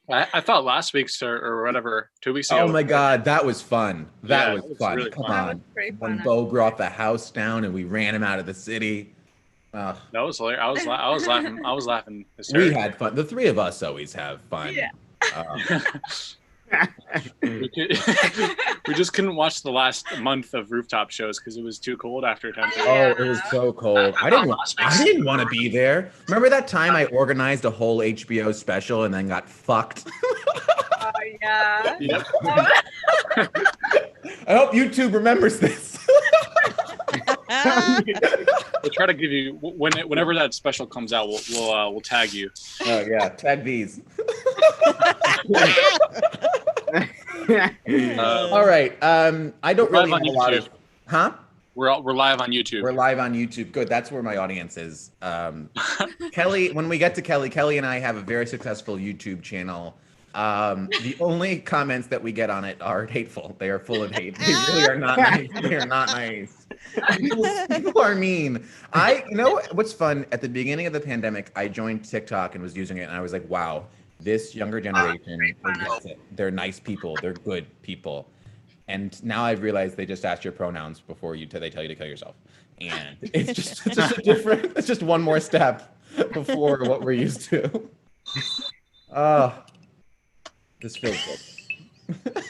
I thought last week's or whatever, 2 weeks ago. Oh my God, that was fun. That Yeah, was fun. really Come fun. That was on. pretty When fun, Bo actually. brought the house down and we ran him out of the city. That was hilarious. I was laughing. I was laughing We hysterically. had fun. The three of us always have fun. Yeah. We just couldn't watch the last month of rooftop shows because it was too cold after 10:30. Oh, it was so cold. I didn't want to be there. Remember that time I organized a whole HBO special and then got fucked? Oh, yeah. Yep. I hope YouTube remembers this. We'll try to give you whenever that special comes out. We'll tag you. Oh yeah, tag these. All right. I don't We're really live have a on lot YouTube. of. Huh? We're live on YouTube. We're live on YouTube. Good. That's where my audience is. Kelly, when we get to Kelly and I have a very successful YouTube channel. The only comments that we get on it are hateful. They are full of hate. They really are not nice. They are not nice. People are mean. You know what's fun? At the beginning of the pandemic, I joined TikTok and was using it, and I was like, wow, this younger generation, they're nice people. They're good people. And now I've realized they just ask your pronouns before they tell you to kill yourself. And it's just a different, it's just one more step before what we're used to. This feels good.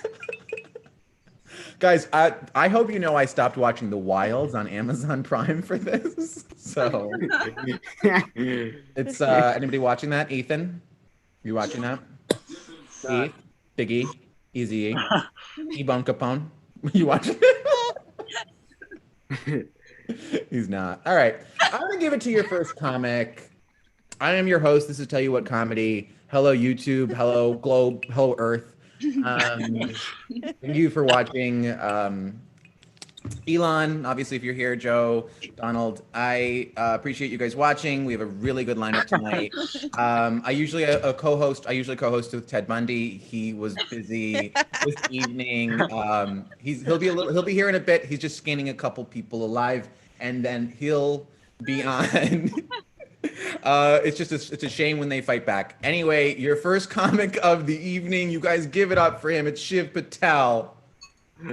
Guys, I hope you know I stopped watching The Wilds on Amazon Prime for this. So it's anybody watching that? Ethan? You watching that? Eve? Big E? Easy E? E-Bone Capone? You watching it? He's not. All right. I'm going to give it to your first comic. I am your host. This is Tell You What Comedy. Hello, YouTube. Hello, Globe. Hello, Earth. Thank you for watching. Elon, obviously, if you're here, Joe, Donald, I appreciate you guys watching. We have a really good lineup tonight. I usually co-host with Ted Bundy. He was busy this evening. He'll be here in a bit. He's just scanning a couple people alive, and then he'll be on. It's a shame when they fight back. Anyway, your first comic of the evening. You guys give it up for him. It's Shiv Patel.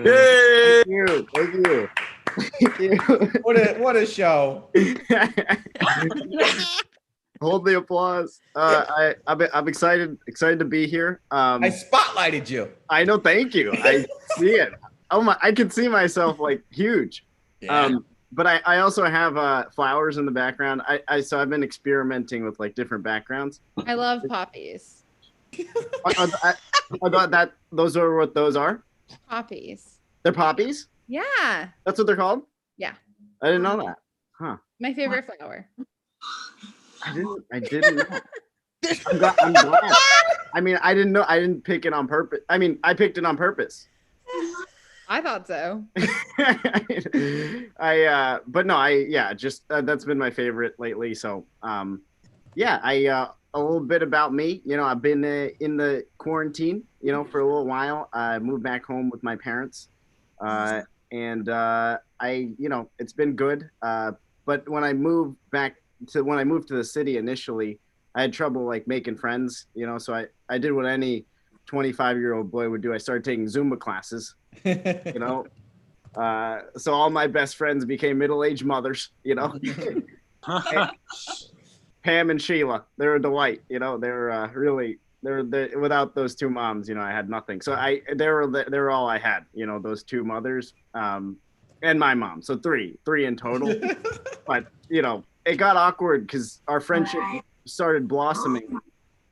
Yay! Thank you. Thank you. What a show. Hold the applause. I'm excited to be here. I spotlighted you. I know. Thank you. I see it. Oh my! I can see myself like huge. Yeah. But I also have flowers in the background. So I've been experimenting with like different backgrounds. I love poppies. Those are what those are. Poppies. They're poppies. Yeah. That's what they're called. Yeah. I didn't know that. Huh. My favorite flower. I didn't know. I'm glad. I mean, I didn't know. I didn't pick it on purpose. I mean, I picked it on purpose. I thought so. But no, that's been my favorite lately. So, a little bit about me. You know, I've been in the quarantine, for a little while. I moved back home with my parents, and it's been good. But when I moved to the city initially, I had trouble like making friends, so I did what any 25-year-old boy would do. I started taking Zumba classes, so all my best friends became middle-aged mothers, Pam and Sheila, they're a delight, they're really, they're without those two moms, I had nothing. So they're all I had, those two mothers, and my mom. So three in total. But, it got awkward because our friendship started blossoming.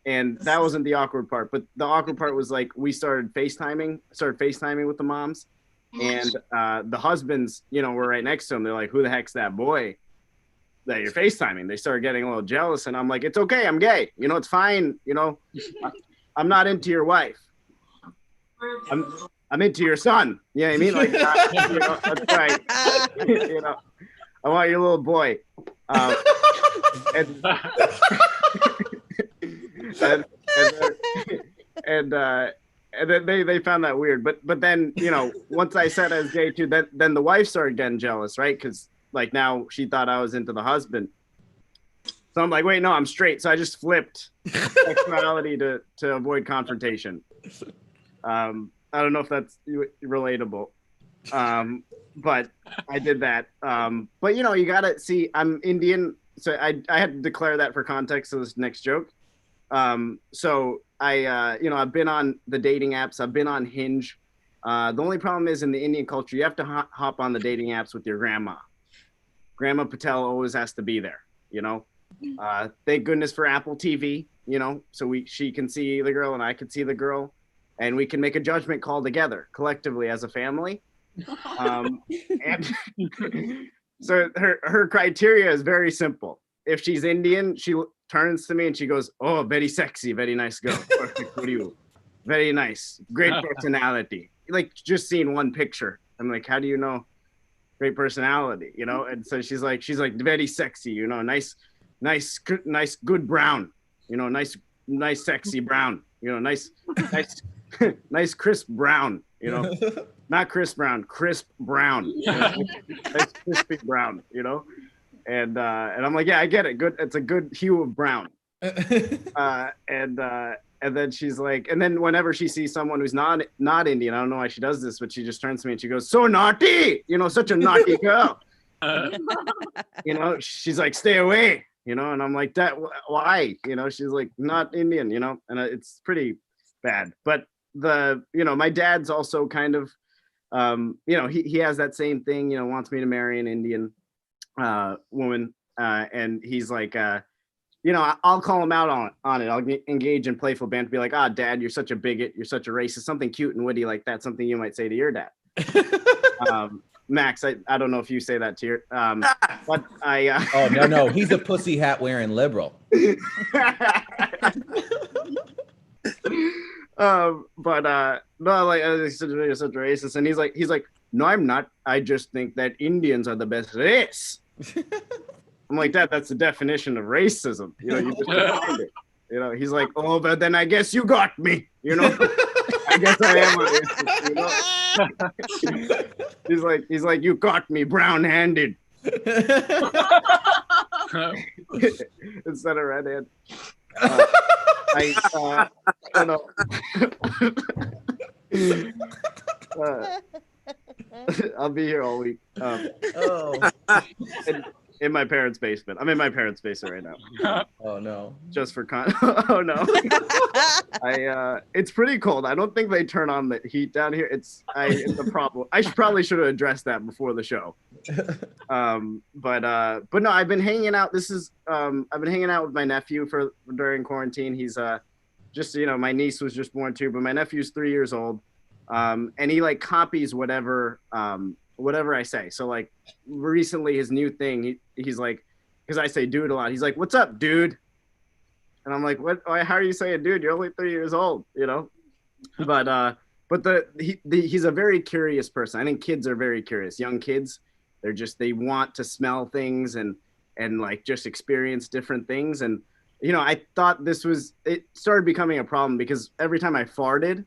And that wasn't the awkward part, but the awkward part was like we started FaceTiming with the moms, and the husbands, were right next to them. They're like, "Who the heck's that boy that you're FaceTiming?" They started getting a little jealous, and I'm like, "It's okay, I'm gay. It's fine. I'm not into your wife. I'm into your son. You know what I mean? Like, that's right. I want your little boy." And then they found that weird, but then once I said I was gay too, then the wife started getting jealous, right? Because like now she thought I was into the husband, So I'm like, wait, no, I'm straight. So I just flipped sexuality to avoid confrontation. I don't know if that's relatable, but I did that. But you know, you gotta see. I'm Indian, so I had to declare that for context of this next joke. So I, you know, I've been on the dating apps. I've been on Hinge. The only problem is in the Indian culture, you have to hop on the dating apps with your grandma. Grandma Patel always has to be there, you know. Thank goodness for Apple TV, you know, so she can see the girl and I can see the girl, and we can make a judgment call together collectively as a family. And so her criteria is very simple. If she's Indian, she turns to me and she goes, "Oh, very sexy, very nice girl, perfect for you, very nice, great personality." Like just seeing one picture, I'm like, how do you know? Great personality, you know. And so she's like very sexy, you know, nice, good brown, you know, nice, sexy brown, you know, nice, nice crisp brown, you know, not Chris Brown, crisp brown, you know? Nice crispy brown, you know. And I'm like, yeah, I get it. Good, it's a good hue of brown. And then she's like, and then whenever she sees someone who's not Indian, I don't know why she does this, but she just turns to me and she goes, "So naughty, you know, such a naughty girl." You know, she's like, "Stay away," you know, and I'm like, "That why?" You know, she's like, "Not Indian," you know, and it's pretty bad. But you know, my dad's also kind of, you know, he has that same thing, you know, wants me to marry an Indian woman, and he's like, you know, I'll call him out on it. I'll engage in playful banter, be like, Dad, you're such a bigot. You're such a racist. Something cute and witty like that. Something you might say to your dad. Max, I don't know if you say that to your, but I. Oh, no. He's a pussy hat wearing liberal. But no, like, you're such a racist. And he's like, "No, I'm not. I just think that Indians are the best race." I'm like, that's the definition of racism. You know, you just defined it. You know, he's like, "Oh, but then I guess you got me." You know, I guess I am a racist. You know, he's like, "You got me brown-handed." Instead of red-handed. I don't know. I'll be here all week. In my parents' basement. I'm in my parents' basement right now. Oh no. Just for oh no. It's pretty cold. I don't think they turn on the heat down here. It's a problem. I probably should have addressed that before the show. But no, I've been hanging out. I've been hanging out with my nephew during quarantine. He's just, you know, my niece was just born too, but my nephew's 3 years old. And he like copies whatever I say. So like recently his new thing, he's like, because I say dude a lot, he's like, "What's up, dude?" And I'm like, "What? How are you saying dude? You're only 3 years old," you know? But he's a very curious person. I think kids are very curious. Young kids, they want to smell things and like just experience different things. And, you know, I thought it started becoming a problem because every time I farted,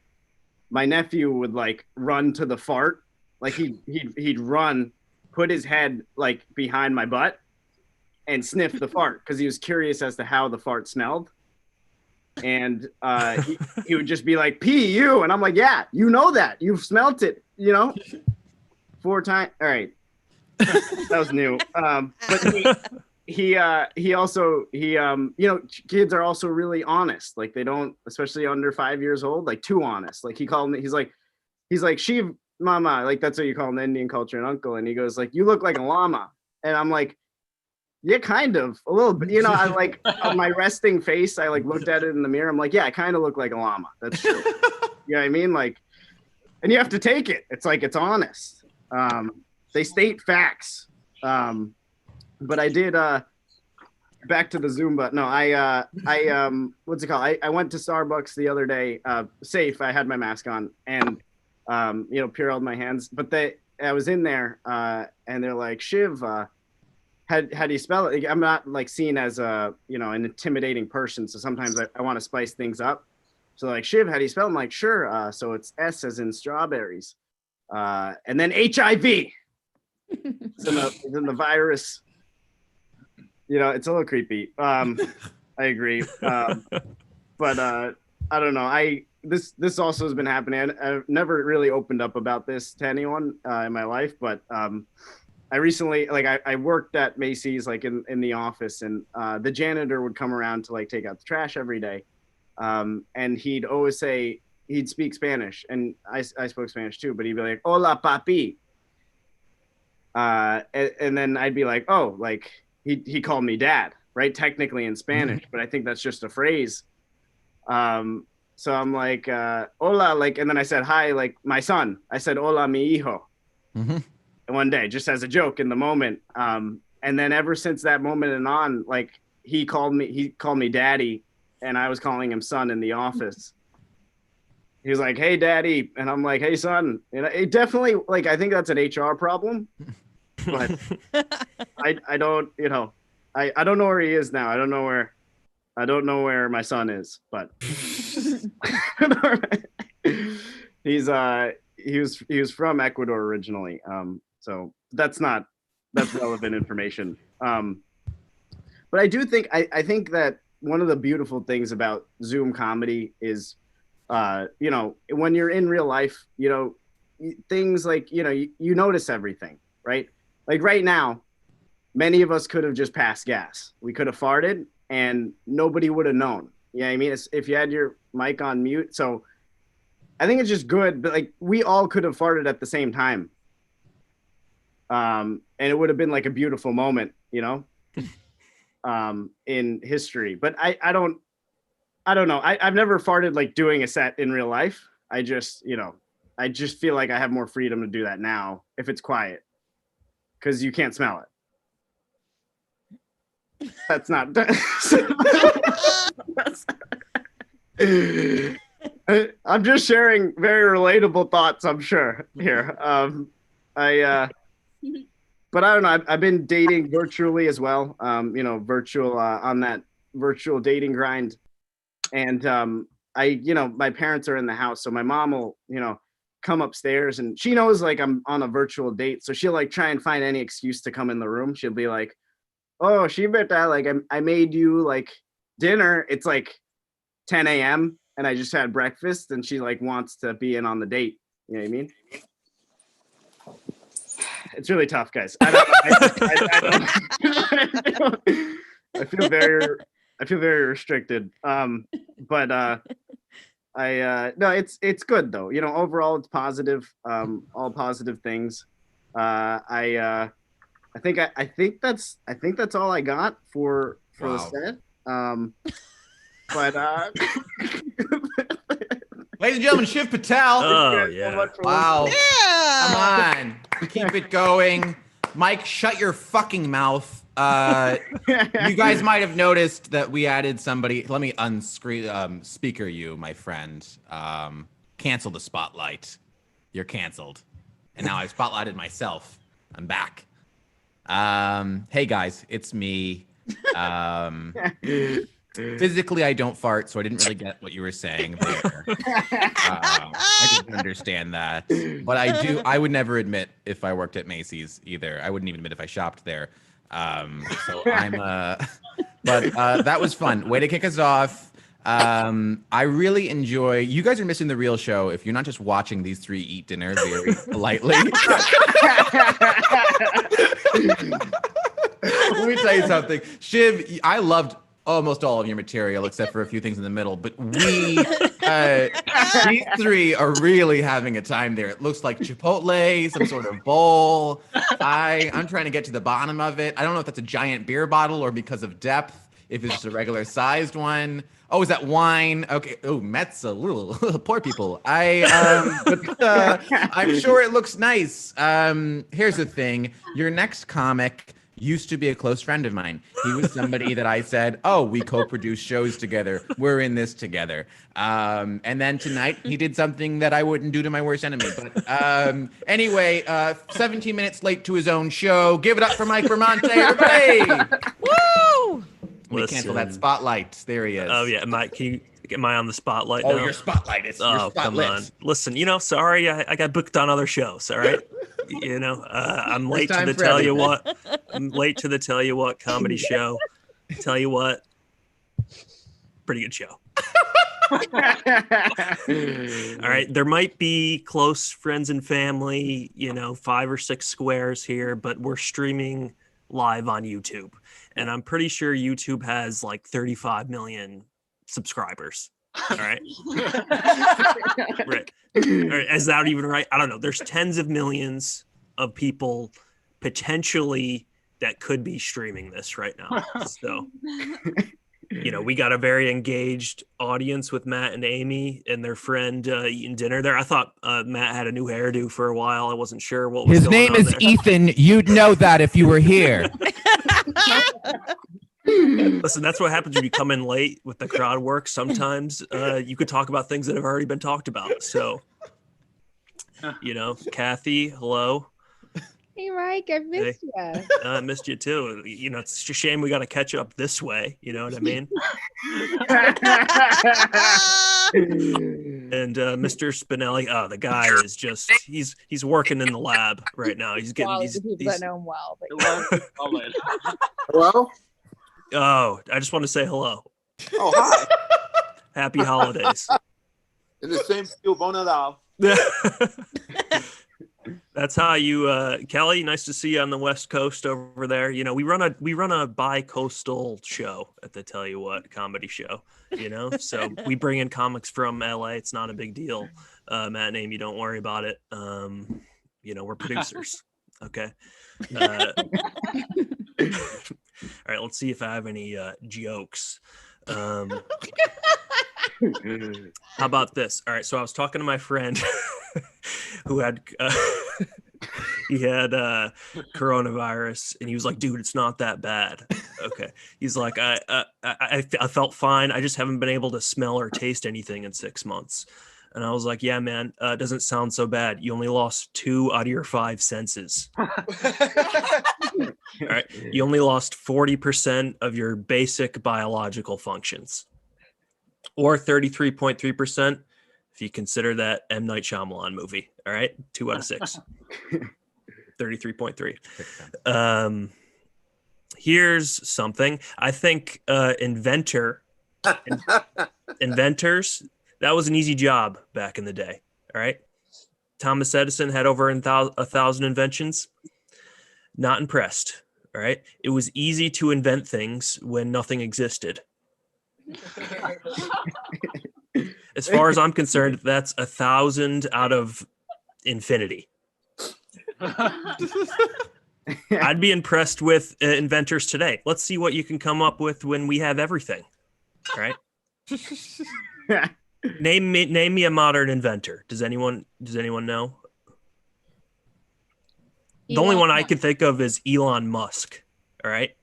my nephew would like run to the fart. Like he'd run, put his head like behind my butt and sniff the fart because he was curious as to how the fart smelled. And he would just be like, "Pee you," and I'm like, "Yeah, you know that. You've smelt it, you know, 4 times." All right, that was new. But he also you know, kids are also really honest. Like they don't, especially under 5 years old, like too honest. Like he called me. He's like, "Shiv, mama," like that's what you call in Indian culture, an uncle. And he goes like, "You look like a llama." And I'm like, "Yeah, kind of a little bit." You know, I like on my resting face, I like looked at it in the mirror. I'm like, "Yeah, I kind of look like a llama." That's true. You know what I mean? Like, and you have to take it. It's like, it's honest. They state facts. But I did back to the Zumba. No, I what's it called? I went to Starbucks the other day, safe. I had my mask on and you know, Purelled my hands. But I was in there and they're like, "Shiv, how do you spell it?" I'm not like seen as an intimidating person, so sometimes I want to spice things up. So like, "Shiv, how do you spell it?" I'm like, "Sure." So it's S as in strawberries, and then HIV. It's in the virus. it's a little creepy. I agree. But I don't know. This also has been happening. I've never really opened up about this to anyone in my life, but I recently, like, I worked at Macy's, like in the office, and the janitor would come around to like take out the trash every day, and he'd always say he'd speak Spanish, and I spoke Spanish too, but he'd be like, "Hola, papi," and then I'd be like, "Oh, like he called me dad, right? Technically in Spanish, but I think that's just a phrase." So I'm like, "Hola," like, and then I said, "Hi," like my son. I said, "Hola, mi hijo." Mm-hmm. One day, just as a joke in the moment. And then ever since that moment and on, like he called me daddy, and I was calling him son in the office. He was like, "Hey, daddy," and I'm like, "Hey, son." And it definitely, like, I think that's an HR problem, but I don't, I don't know where he is now. I don't know where my son is, but he was from Ecuador originally. So that's relevant information. But I do think, I think that one of the beautiful things about Zoom comedy is, when you're in real life, things like, you notice everything, right? Like right now, many of us could have just passed gas. We could have farted and nobody would have known. You know what I mean? If you had your mic on mute. So I think it's just good, but like we all could have farted at the same time. And it would have been like a beautiful moment, in history. But I don't know. I've never farted like doing a set in real life. I just feel like I have more freedom to do that now if it's quiet, because you can't smell it. That's not. I'm just sharing very relatable thoughts, I'm sure, here. But I don't know. I've been dating virtually as well. Virtual on that virtual dating grind, and my parents are in the house, so my mom will, come upstairs, and she knows like I'm on a virtual date, so she'll like try and find any excuse to come in the room. She'll be like, "Oh, Shibeta, like I made you like dinner. It's like 10 a.m. and I just had breakfast," and she like wants to be in on the date. You know what I mean? It's really tough, guys. I feel very restricted. But no, it's good though. Overall it's positive. All positive things. I think that's all I got for the set. But ladies and gentlemen, Shiv Patel. Oh yeah! Wow! Yeah. Come on, keep it going. Mike, shut your fucking mouth. You guys might have noticed that we added somebody. Let me speaker you, my friend. Cancel the spotlight. You're canceled. And now I've spotlighted myself. I'm back. Hey guys, it's me. Physically, I don't fart, so I didn't really get what you were saying there. I didn't understand that, but I would never admit if I worked at Macy's either. I wouldn't even admit if I shopped there. So I'm. But that was fun. Way to kick us off. I really enjoy. You guys are missing the real show if you're not just watching these three eat dinner very politely. Let me tell you something, Shiv. I loved almost all of your material except for a few things in the middle, but these three are really having a time there. It looks like Chipotle, some sort of bowl. I'm trying to get to the bottom of it. I don't know if that's a giant beer bottle or because of depth, if it's just a regular sized one. Oh, is that wine? Okay. Oh, Metza, little poor people. I'm sure it looks nice. Here's the thing. Your next comic used to be a close friend of mine. He was somebody that I said, "Oh, we co-produce shows together. We're in this together." And then tonight he did something that I wouldn't do to my worst enemy. But anyway, 17 minutes late to his own show. Give it up for Mike Bramante, everybody! Woo! Let me cancel that spotlight. There he is. Oh yeah, Mike, can Am I on the spotlight Oh, now? your spotlight. It's your Oh, come spotlight. on. Listen, sorry, I got booked on other shows, all right? I'm late to time the for Tell You everything. What. I'm late to the Tell You What comedy show. Tell you what, pretty good show. All right, there might be close friends and family, 5 or 6 squares here, but we're streaming live on YouTube. And I'm pretty sure YouTube has like 35 million subscribers. All right. Right. Or is that even right? I don't know. There's tens of millions of people potentially that could be streaming this right now. So, we got a very engaged audience with Matt and Amy and their friend eating dinner there. I thought Matt had a new hairdo for a while. I wasn't sure what was His going name on is there. Ethan. You'd know that if you were here. Listen, that's what happens when you come in late with the crowd work. Sometimes you could talk about things that have already been talked about. So, Kathy, hello. Hey, Mike, I missed you. I missed you too. It's just a shame we got to catch up this way. You know what I mean? And Mr. Spinelli, the guy is just he's working in the lab right now. He's getting Well, he's, the people he's that know him well. But Hello? oh, I just want to say hello. Oh, hi. Happy holidays. In the same field, bon Nadal. That's how you Kelly, nice to see you on the West Coast over there. We run a bi-coastal show at the Tell You What comedy show, so we bring in comics from LA. It's not a big deal. Matt and Amy, don't worry about it. We're producers. Okay. All right, let's see if I have any jokes. How about this? All right, so I was talking to my friend who had he had coronavirus, and he was like, "Dude, it's not that bad." Okay, he's like, I felt fine. I just haven't been able to smell or taste anything in 6 months." And I was like, "Yeah, man, it doesn't sound so bad. You only lost 2 out of your 5 senses. All right, you only lost 40% of your basic biological functions, or 33.3%. If you consider that M. Night Shyamalan movie, all right, 2 out of 6, 33.3. Here's something. I think inventors, that was an easy job back in the day. All right, Thomas Edison had over 1,000 inventions. Not impressed. All right, it was easy to invent things when nothing existed. As far as I'm concerned, that's 1,000 out of infinity. I'd be impressed with inventors today. Let's see what you can come up with when we have everything. All right. Name me a modern inventor. Does anyone know? The only one I can think of is Elon Musk. All right.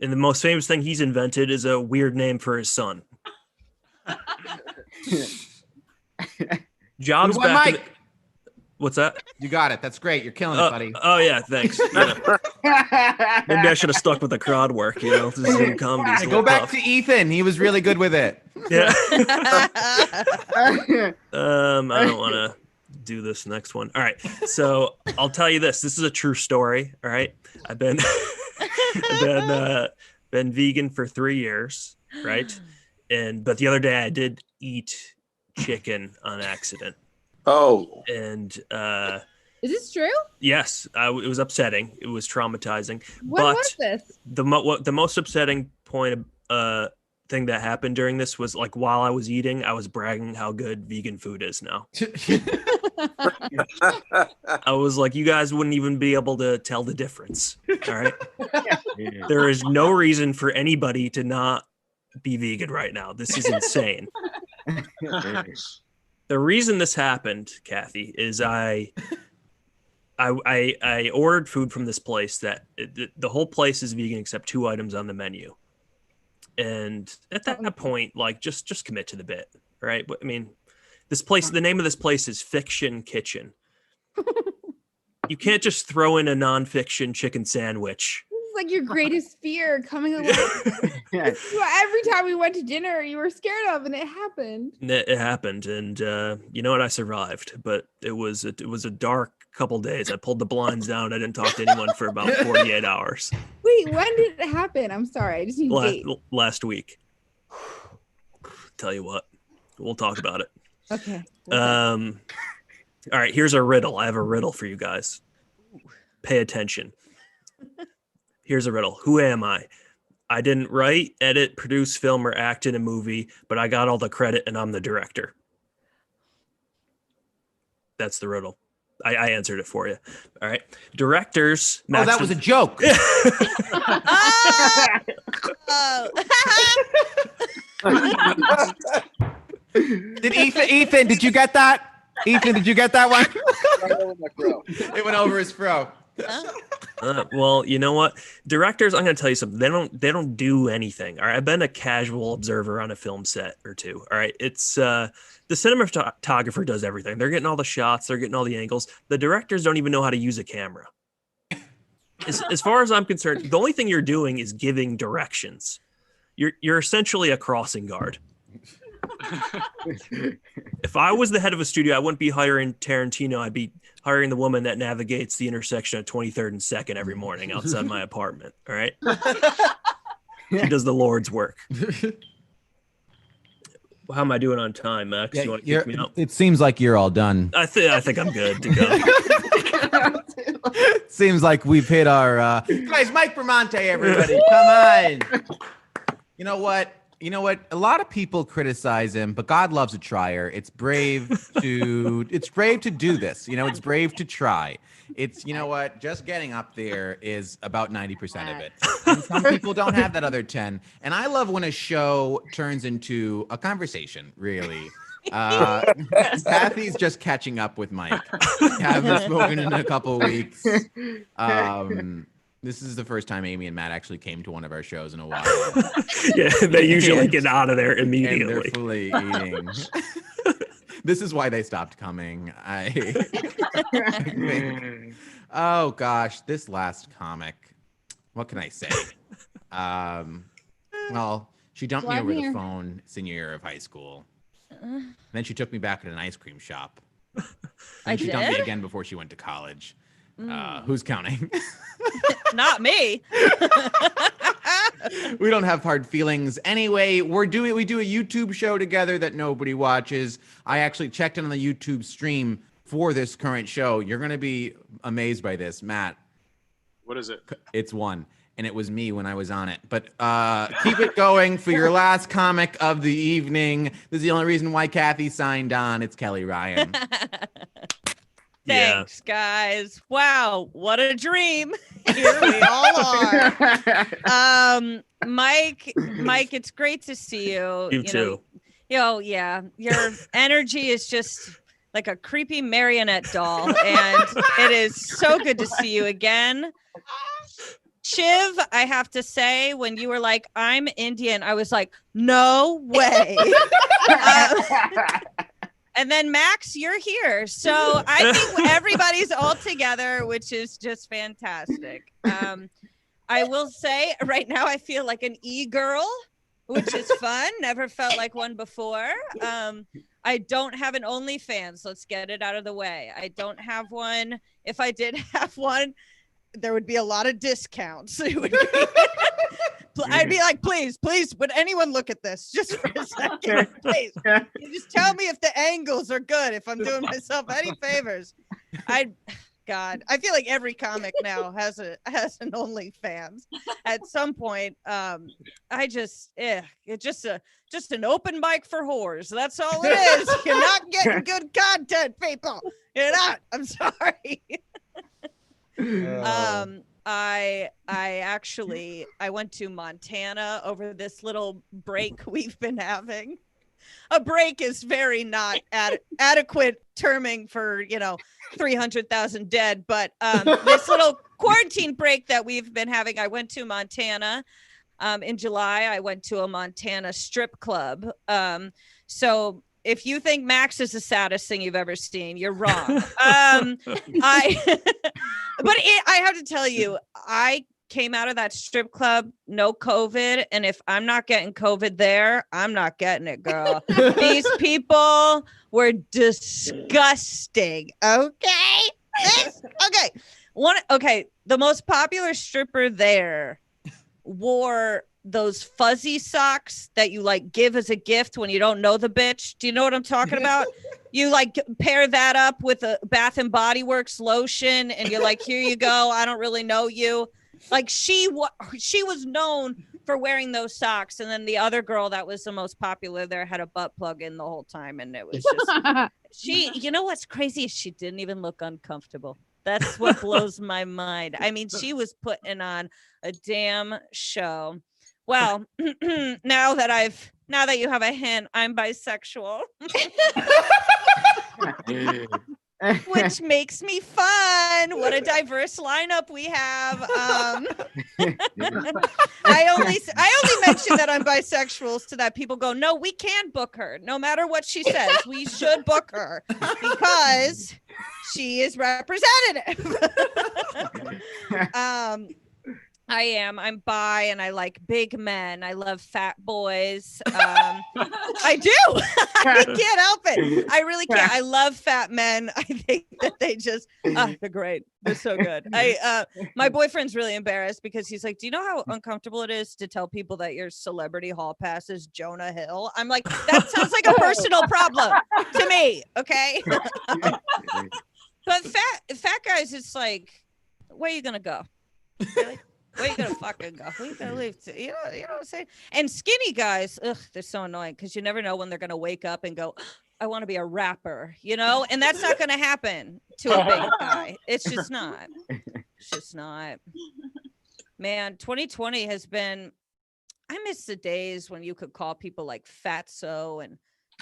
And the most famous thing he's invented is a weird name for his son. Jobs Good one, back in Mike. What's that? You got it. That's great. You're killing it, buddy. Oh yeah, thanks. Maybe I should have stuck with the crowd work. This Zoom comedy. Hey, go back to Ethan. He was really good with it. Yeah. I don't want to do this next one. All right. So I'll tell you this. This is a true story. All right. I've been been vegan for 3 years. Right. But the other day I did eat chicken on accident. Oh. And is this true? yes, it was upsetting. It was traumatizing. What but was this? the most upsetting point thing that happened during this was, like, while I was eating, I was bragging how good vegan food is now. I was like, you guys wouldn't even be able to tell the difference. All right. There is no reason for anybody to not be vegan right now. This is insane. The reason this happened, Kathy, is I ordered food from this place that the whole place is vegan except 2 items on the menu. And at that point, like, just commit to the bit, right? I mean, this place, the name of this place is Fiction Kitchen. You can't just throw in a nonfiction chicken sandwich like your greatest fear coming alive. Yeah. Every time we went to dinner, you were scared of, and it happened. It happened, and you know what? I survived, but it was a dark couple days. I pulled the blinds down. I didn't talk to anyone for about 48 hours. Wait, when did it happen? I'm sorry, I just need a date. Last week. Tell you what, we'll talk about it. Okay. All right, here's a riddle. I have a riddle for you guys. Pay attention. Here's a riddle. Who am I? I didn't write, edit, produce, film, or act in a movie, but I got all the credit and I'm the director. That's the riddle. I answered it for you. All right. Directors. Oh, that was a joke. Did Ethan, did you get that? Ethan, did you get that one? It went over his fro. Well, you know what? Directors, I'm going to tell you something. They don't do anything. All right. I've been a casual observer on a film set or two. All right. It's the cinematographer does everything. They're getting all the shots. They're getting all the angles. The directors don't even know how to use a camera. As far as I'm concerned, the only thing you're doing is giving directions. You're essentially a crossing guard. If I was the head of a studio, I wouldn't be hiring Tarantino. I'd be hiring the woman that navigates the intersection of 23rd and 2nd every morning outside my apartment. All right. She does the Lord's work. How am I doing on time, Max? Yeah, you want to kick me out? it seems like you're all done. I think I'm good to go. Seems like we've hit our guys. Mike Bramante, everybody, come on. You know what? A lot of people criticize him, but God loves a trier. It's brave to do this. It's brave to try. It's, just getting up there is about 90% of it. And some people don't have that other 10. And I love when a show turns into a conversation, really. Kathy's just catching up with Mike. Haven't spoken in a couple weeks. This is the first time Amy and Matt actually came to one of our shows in a while. Yeah, they usually get out of there immediately. And they're fully eating. This is why they stopped coming. I think. Oh gosh, this last comic. What can I say? Well, she dumped me over the phone senior year of high school. Then she took me back at an ice cream shop. And she dumped me again before she went to college. Who's counting? Not me. We don't have hard feelings. Anyway, we do a YouTube show together that nobody watches. I actually checked in on the YouTube stream for this current show. You're going to be amazed by this, Matt. What is it? It's one, and it was me when I was on it. But keep it going for your last comic of the evening. This is the only reason why Kathy signed on. It's Kelly Ryan. Thanks, guys. Wow, what a dream. Here we all are. Mike, it's great to see you. You too. Yeah. Your energy is just like a creepy marionette doll, and it is so good to see you again. Shiv, I have to say, when you were like, I'm Indian, I was like, no way. And then Max, you're here. So I think everybody's all together, which is just fantastic. I will say right now I feel like an e-girl, which is fun. Never felt like one before. I don't have an OnlyFans. Let's get it out of the way. I don't have one. If I did have one, there would be a lot of discounts. It would be I'd be like, please, would anyone look at this just for a second? Please, you just tell me if the angles are good, if I'm doing myself any favors. God, I feel like every comic now has an OnlyFans at some point. It's just an open mic for whores. That's all it is. You're not getting good content, people. You're not. I'm sorry. I went to Montana over this little break we've been having. A break is very not adequate terming for 300,000 dead, but this little quarantine break that we've been having. I went to Montana in July. I went to a Montana strip club. So if you think Max is the saddest thing you've ever seen, you're wrong. I have to tell you, I came out of that strip club, no COVID. And if I'm not getting COVID there, I'm not getting it, girl. These people were disgusting. Okay. The most popular stripper there wore those fuzzy socks that you like give as a gift when you don't know the bitch. Do you know what I'm talking about? You like pair that up with a Bath and Body Works lotion and you're like, here you go. I don't really know you. Like she was known for wearing those socks. And then the other girl that was the most popular there had a butt plug in the whole time. And it was just, you know, what's crazy is she didn't even look uncomfortable. That's what blows my mind. I mean, she was putting on a damn show. Well, now that you have a hint, I'm bisexual, which makes me fun. What a diverse lineup we have. I only mention that I'm bisexual so that people go, no, we can book her. No matter what she says, we should book her because she is representative. I'm bi and I like big men. I love fat boys. I do. I can't help it. I really can't. I love fat men. I think that they just, they're great. They're so good. My boyfriend's really embarrassed because he's like, do you know how uncomfortable it is to tell people that your celebrity hall pass is Jonah Hill? I'm like, that sounds like a personal problem to me. Okay. But fat guys, it's like, where are you going to go? Really? Where you gonna fucking go? Where you gonna leave? You know what I'm saying? And skinny guys, they're so annoying because you never know when they're gonna wake up and go, I want to be a rapper, you know? And that's not gonna happen to a big guy. It's just not. It's just not. Man, 2020 has been, I miss the days when you could call people like fatso and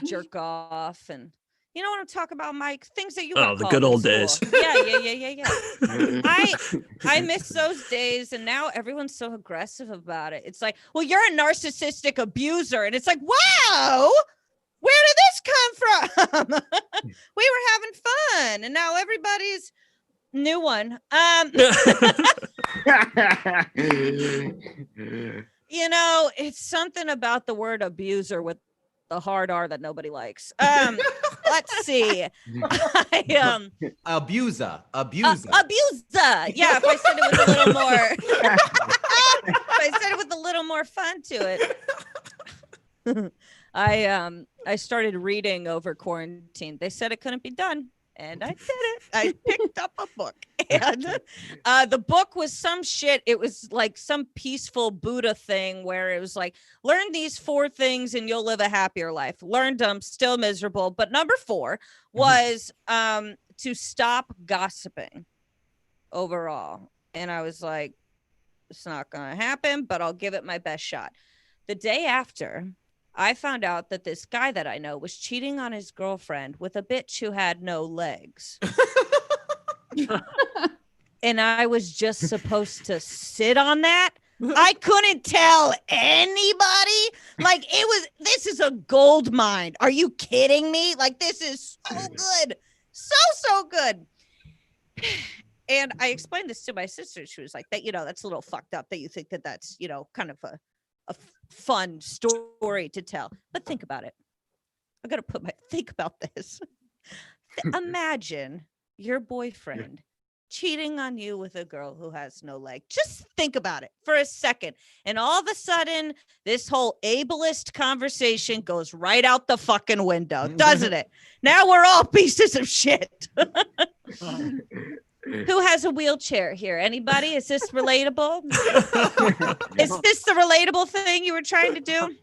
jerk off and you know what I'm talking about, Mike? Things that you the good old days. Yeah. I miss those days, and now everyone's so aggressive about it. It's like, well, you're a narcissistic abuser, and it's like, wow, where did this come from? We were having fun, and now everybody's new one. You know, it's something about the word abuser with the hard R that nobody likes. Let's see. Abuser. Yeah, if I said it with a little more, if I said it with a little more fun to it. I started reading over quarantine. They said it couldn't be done. And I did it. I picked up a book. And the book was some shit. It was like some peaceful Buddha thing where it was like, learn these 4 things and you'll live a happier life. Learned them, still miserable. But number 4 was to stop gossiping overall. And I was like, it's not going to happen, but I'll give it my best shot. The day after, I found out that this guy that I know was cheating on his girlfriend with a bitch who had no legs. And I was just supposed to sit on that. I couldn't tell anybody. Like, this is a gold mine. Are you kidding me? Like, this is so good. So good. And I explained this to my sister. She was like, that, you know, that's a little fucked up that you think that that's, you know, kind of a fun story to tell. But think about it. I gotta think about this. Imagine your boyfriend cheating on you with a girl who has no leg. Just think about it for a second. And all of a sudden, this whole ableist conversation goes right out the fucking window, doesn't it? Now we're all pieces of shit. Who has a wheelchair here? Anybody? Is this relatable? Is this the relatable thing you were trying to do?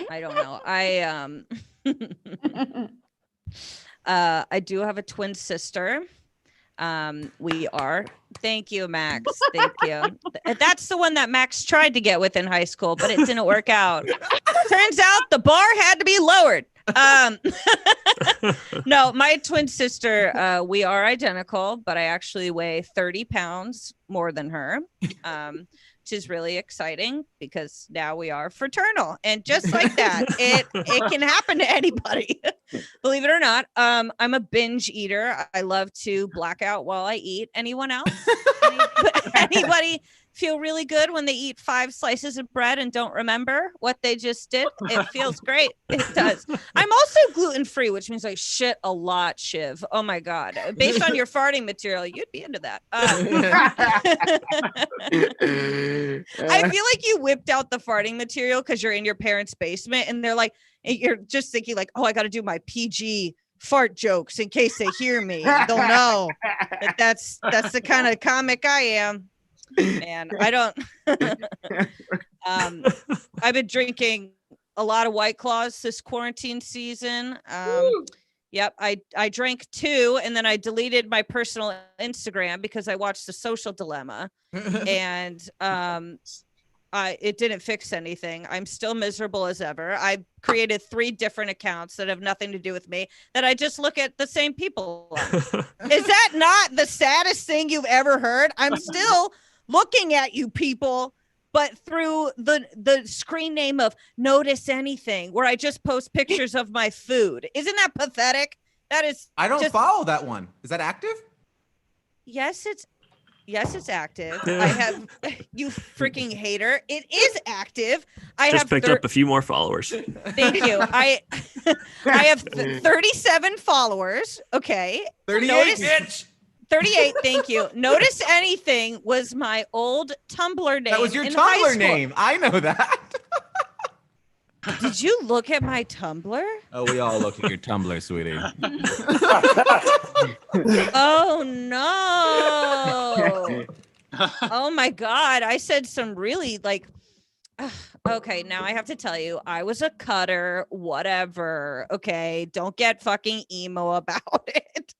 I don't know. I do have a twin sister. Thank you, Max. Thank you. That's the one that Max tried to get with in high school, but it didn't work out. Turns out the bar had to be lowered. No, my twin sister, we are identical, but I actually weigh 30 pounds more than her, which is really exciting because now we are fraternal. And just like that, it can happen to anybody. Believe it or not, I'm a binge eater. I love to black out while I eat. Anyone else? Anybody feel really good when they eat 5 slices of bread and don't remember what they just did? It feels great. It does. I'm also gluten-free, which means I shit a lot, Shiv. Oh my God. Based on your farting material, you'd be into that. I feel like you whipped out the farting material because you're in your parents' basement and they're like, you're just thinking like, oh, I got to do my PG fart jokes in case they hear me. They'll know that that's the kind of comic I am. Man, I don't. I've been drinking a lot of White Claws this quarantine season. Yep, I drank 2 and then I deleted my personal Instagram because I watched The Social Dilemma, and it didn't fix anything. I'm still miserable as ever. I created 3 different accounts that have nothing to do with me that I just look at the same people on. Is that not the saddest thing you've ever heard? I'm still looking at you people, but through the screen name of Notice Anything, where I just post pictures of my food. Isn't that pathetic? That is. I don't follow that one. Is that active? Yes, it's active. I have, you freaking hater. It is active. I Just have picked up a few more followers. Thank you. I have 37 followers. Okay. 38, bitch. 38. Thank you. Notice Anything was my old Tumblr name. That was your in high Tumblr school. name. I know that. Did you look at my Tumblr? Oh, we all look at your Tumblr, sweetie. Oh no. Oh my God. I said some really like, okay, now I have to tell you, I was a cutter, whatever. Okay, don't get fucking emo about it.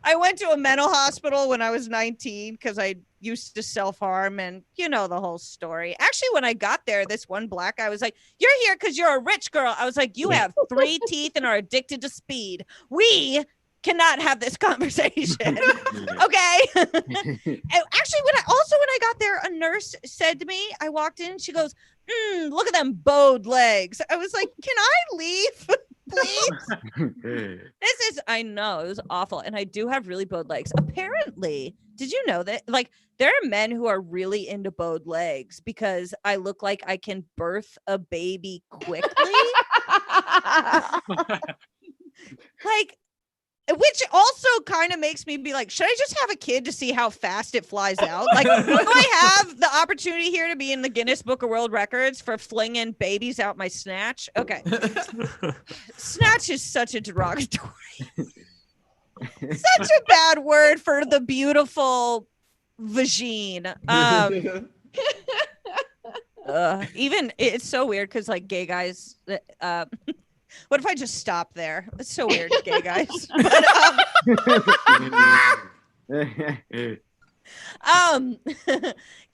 I went to a mental hospital when I was 19 because I used to self-harm, and you know the whole story. Actually, when I got there, this one black guy was like, "You're here because you're a rich girl." I was like, "You have 3 teeth and are addicted to speed. We cannot have this conversation." Okay. Actually, when I got there, a nurse said to me, I walked in, she goes, "Look at them bowed legs." I was like, "Can I leave, please?" I know it was awful. And I do have really bowed legs. Apparently, did you know that? Like, there are men who are really into bowed legs because I look like I can birth a baby quickly. Like, which also kind of makes me be like, should I just have a kid to see how fast it flies out? Like, do I have the opportunity here to be in the Guinness Book of World Records for flinging babies out my snatch? Okay. Snatch is such a derogatory, such a bad word for the beautiful vagine. Even it's so weird because like gay guys, what if I just stop there? It's so weird, gay guys. But,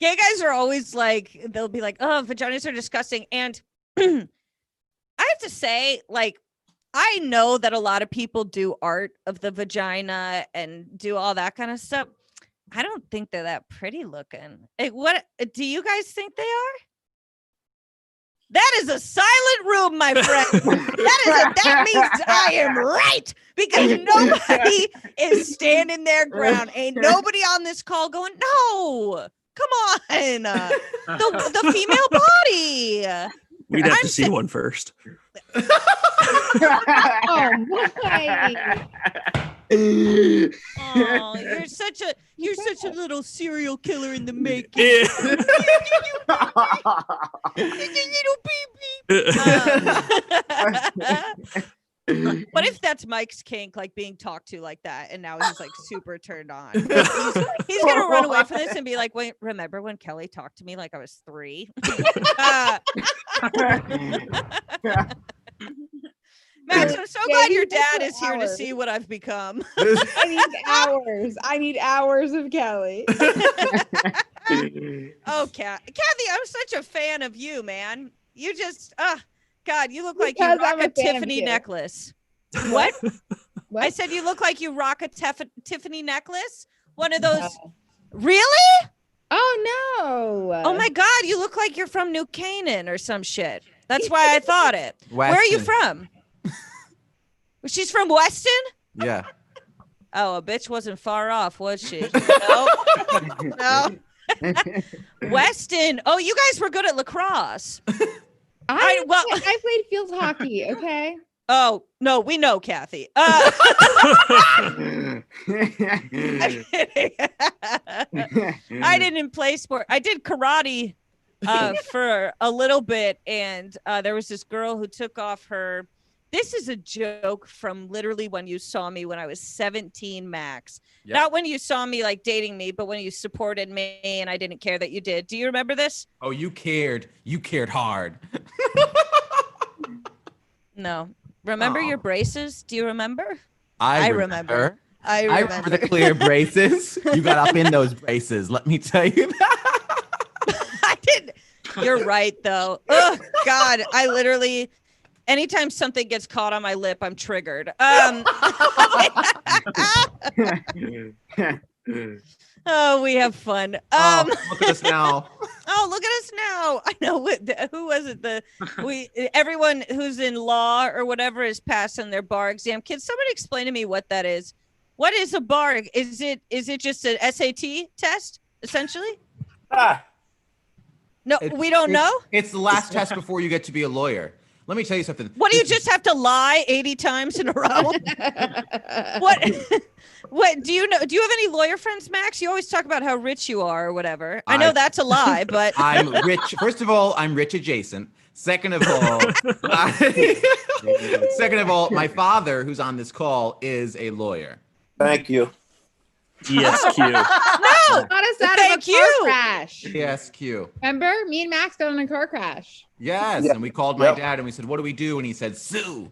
gay guys are always like, they'll be like, "Oh, vaginas are disgusting." And I have to say, like, I know that a lot of people do art of the vagina and do all that kind of stuff. I don't think they're that pretty looking. What do you guys think they are? That is a silent room, my friend. That means I am right, because nobody is standing their ground. Ain't nobody on this call going, "No, come on, the female body." We'd have to see one first. Oh my. Oh, you're such a little serial killer in the making. What if that's Mike's kink, like being talked to like that, and now he's like super turned on? He's gonna run away from this and be like, "Wait, remember when Kelly talked to me like I was 3?" Max, I'm so glad your dad is here to see what I've become. I need hours of Kelly. Oh, Kathy, I'm such a fan of you, man. You just, God, you look like Because you rock I'm a a fan of Tiffany you. necklace. What? What? I said you look like you rock a Tiffany necklace. One of those. Really? Oh no. Oh my God, you look like you're from New Canaan or some shit. That's why I thought it. Where are you Weston. from? She's from Weston? Yeah. Oh, a bitch wasn't far off, was she? No. Weston. Oh, you guys were good at lacrosse. I well- played field hockey. Okay. Oh, no, we know, Kathy. I'm kidding. I didn't play sport. I did karate for a little bit, and there was this girl who took off her. This is a joke from literally when you saw me when I was 17, Max. Yep. Not when you saw me like dating me, but when you supported me and I didn't care that you did. Do you remember this? Oh, you cared. You cared hard. No. Remember Aw. your braces? Do you remember? I remember. I I remember the clear braces. You got up in those braces. Let me tell you that. I didn't. You're right, though. Oh, God. I literally, anytime something gets caught on my lip, I'm triggered. Oh, we have fun. Oh, look at us now. Oh, look at us now. I know who was it? Everyone who's in law or whatever is passing their bar exam. Can somebody explain to me what that is? What is a bar? Is it just an SAT test essentially? Ah, No, we don't know. It's the last test before you get to be a lawyer. Let me tell you something. What do you This is- just have to lie 80 times in a row? What? What do you know? Do you have any lawyer friends, Max? You always talk about how rich you are or whatever. I know that's a lie, but I'm rich. First of all, I'm rich adjacent. Second of all, my father, who's on this call, is a lawyer. thank you. ESQ. no. Got us out Thank of a car you. crash. ESQ. Remember? Me and Max got in a car crash. Yes, Yeah. and we called my Yep. dad and we said, "What do we do?" And he said, "Sue."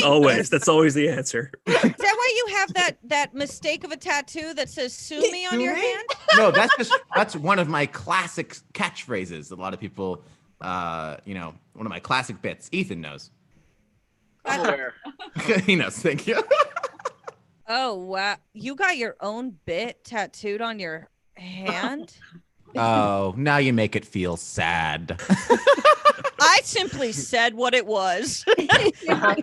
Always. That's always the answer. Is that why you have that mistake of a tattoo that says "sue me" on Sue your me? hand? No, that's one of my classic catchphrases. A lot of people, one of my classic bits. Ethan knows. I'm aware. He knows. Thank you. Oh wow! You got your own bit tattooed on your hand? Oh, now you make it feel sad. I simply said what it was. If How's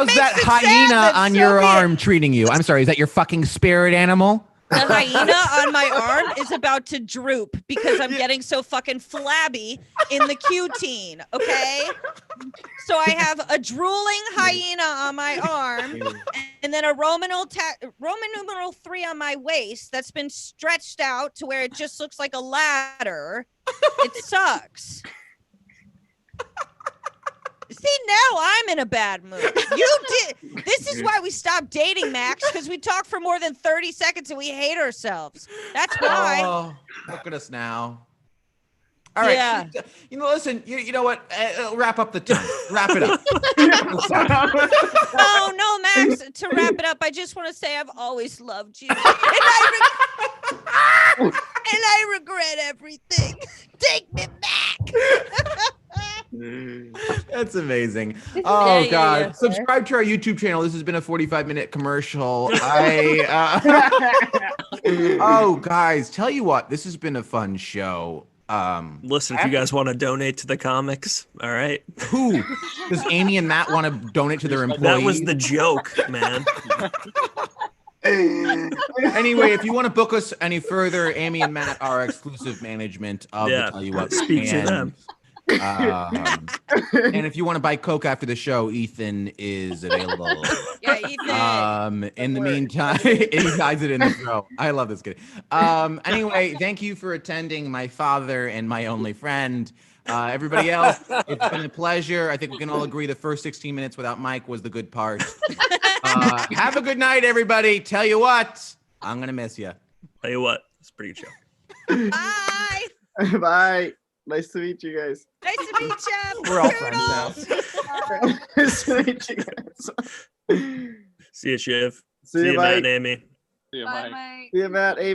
makes that it sad, hyena then on so your be it. arm treating you? I'm sorry. Is that your fucking spirit animal? The hyena on my arm is about to droop because I'm getting so fucking flabby in the Q-teen, okay? So I have a drooling hyena on my arm and then a Roman numeral 3 on my waist that's been stretched out to where it just looks like a ladder. It sucks. See, now I'm in a bad mood. You did. This is why we stopped dating, Max, because we talk for more than 30 seconds and we hate ourselves. That's why. Oh, look at us now. All right. Yeah. Listen, you know what? Wrap up the time. Wrap it up. Oh, no, Max. To wrap it up, I just want to say I've always loved you. And I regret everything. Take me back. That's amazing. is- Oh, Yeah, yeah, God. yeah. Subscribe to our YouTube channel. This has been a 45-minute commercial. Oh, guys, tell you what. This has been a fun show. Listen, if you guys want to donate to the comics, all right. Who? Does Amy and Matt want to donate to their employees? That was the joke, man. Anyway, if you want to book us any further, Amy and Matt are exclusive management of Yeah, the Tell You What. speak to and, them. And if you want to buy Coke after the show, Ethan is available. Yeah, Ethan. In the meantime, he hides it in the throw. I love this kid. Anyway, thank you for attending, my father and my only friend. Everybody else, it's been a pleasure. I think we can all agree the first 16 minutes without Mike was the good part. Have a good night, everybody. Tell you what, I'm gonna miss you. Tell you what, it's a pretty good show. Bye. Bye. Nice to meet you guys. Nice to meet you. We're all friends now. Nice to meet you guys. See you, Shiv. See you, Matt and Mike. Amy. Yeah, Bye, bye. Mike. See you, Matt, Amy.